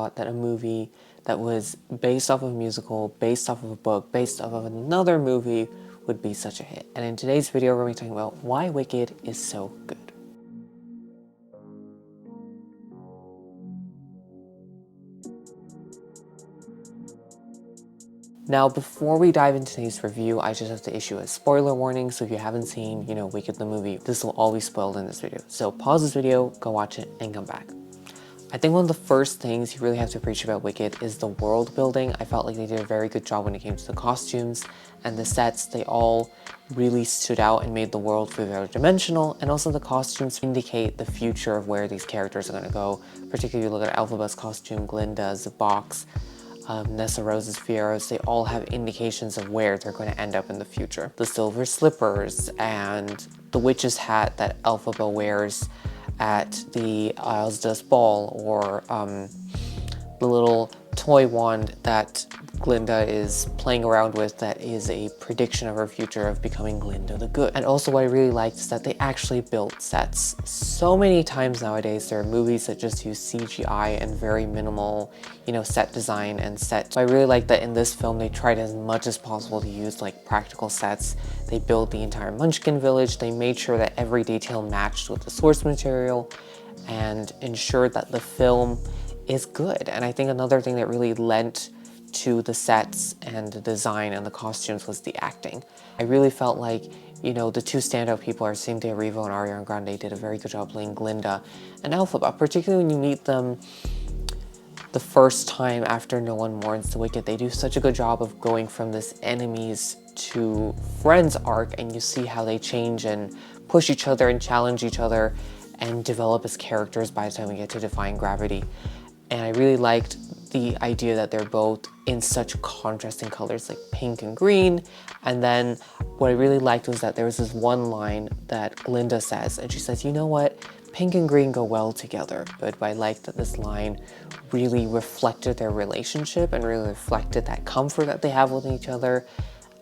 thought that a movie that was based off of a musical, based off of a book, based off of another movie would be such a hit. And in today's video, we're going to be talking about why Wicked is so good. Now, before we dive into today's review, I just have to issue a spoiler warning. So if you haven't seen, Wicked the movie, this will all be spoiled in this video. So pause this video, go watch it, and come back. I think one of the first things you really have to appreciate about Wicked is the world building. I felt like they did a very good job when it came to the costumes and the sets. They all really stood out and made the world feel very dimensional, and also the costumes indicate the future of where these characters are going to go. Particularly if you look at Elphaba's costume, Glinda's, Box, Nessa Rose's, Fiero's, they all have indications of where they're going to end up in the future. The silver slippers and the witch's hat that Elphaba wears at the Isles Ball, or the little toy wand that Glinda is playing around with that is a prediction of her future of becoming Glinda the Good. And also what I really liked is that they actually built sets. So many times nowadays there are movies that just use CGI and very minimal, set design and set. So I really like that in this film they tried as much as possible to use like practical sets. They built the entire Munchkin village. They made sure that every detail matched with the source material and ensured that the film is good. And I think another thing that really lent to the sets and the design and the costumes was the acting. I really felt like, the two standout people are Cynthia Erivo and Ariana Grande did a very good job playing Glinda and Elphaba, particularly when you meet them the first time after No One Mourns the Wicked. They do such a good job of going from this enemies to friends arc, and you see how they change and push each other and challenge each other and develop as characters by the time we get to Defying Gravity. And I really liked the idea that they're both in such contrasting colors like pink and green. And then what I really liked was that there was this one line that Glinda says, and she says, you know what, pink and green go well together. But I liked that this line really reflected their relationship and really reflected that comfort that they have with each other.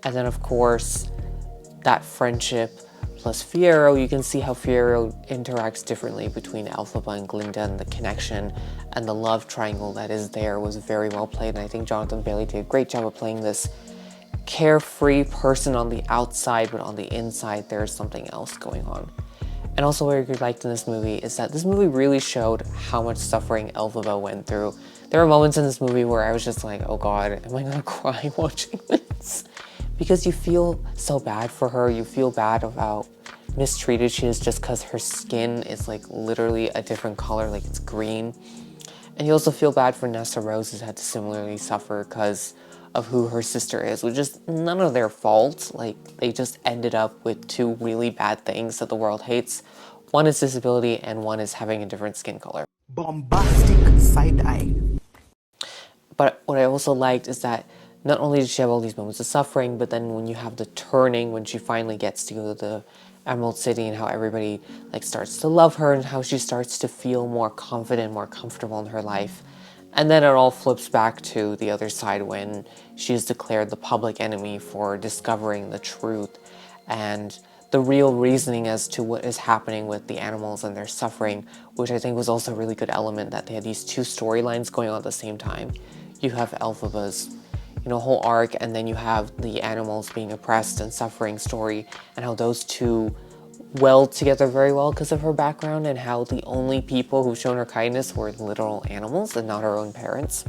And then of course, that friendship plus Fiero, you can see how Fiero interacts differently between Elphaba and Glinda, and the connection and the love triangle that is there was very well played. And I think Jonathan Bailey did a great job of playing this carefree person on the outside, but on the inside there's something else going on. And also what I really liked in this movie is that this movie really showed how much suffering Elphaba went through. There were moments in this movie where I was just like, oh god, am I gonna cry watching this? Because you feel so bad for her. You feel bad about mistreated she is just because her skin is like literally a different color, like it's green. And you also feel bad for Nessa Rose, who's had to similarly suffer because of who her sister is, which is none of their fault. Like, they just ended up with two really bad things that the world hates. One is disability and one is having a different skin color. Bombastic side-eye. But what I also liked is that not only did she have all these moments of suffering, but then when you have the turning, when she finally gets to go to the Emerald City, and how everybody starts to love her and how she starts to feel more confident, more comfortable in her life. And then it all flips back to the other side when she is declared the public enemy for discovering the truth and the real reasoning as to what is happening with the animals and their suffering, which I think was also a really good element, that they had these two storylines going on at the same time. You have Elphaba's whole arc, and then you have the animals being oppressed and suffering story, and how those two weld together very well because of her background, and how the only people who've shown her kindness were literal animals and not her own parents.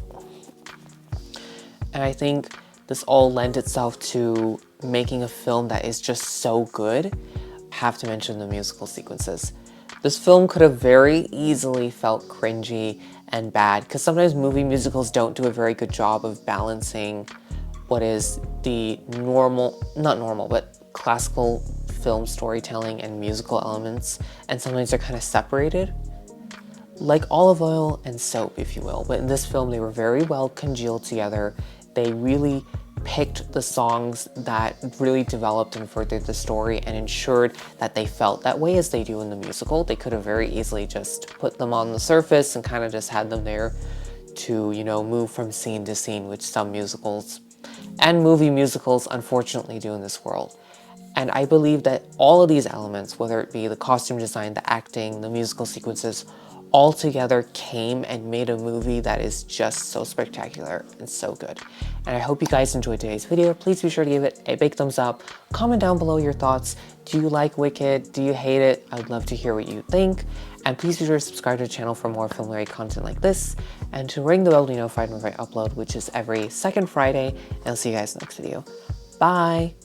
And I think this all lent itself to making a film that is just so good. I have to mention the musical sequences. This film could have very easily felt cringy and bad, because sometimes movie musicals don't do a very good job of balancing what is the classical film storytelling and musical elements, and sometimes they're kind of separated, like olive oil and soap, if you will. But in this film, they were very well congealed together. They really picked the songs that really developed and furthered the story and ensured that they felt that way as they do in the musical. They could have very easily just put them on the surface and kind of just had them there to, move from scene to scene, which some musicals and movie musicals unfortunately do in this world. And I believe that all of these elements, whether it be the costume design, the acting, the musical sequences, all together came and made a movie that is just so spectacular and so good. And I hope you guys enjoyed today's video. Please be sure to give it a big thumbs up. Comment down below your thoughts. Do you like Wicked? Do you hate it? I would love to hear what you think. And please be sure to subscribe to the channel for more film-related content like this, and to ring the bell to be notified whenever I upload, which is every second Friday. And I'll see you guys in the next video. Bye!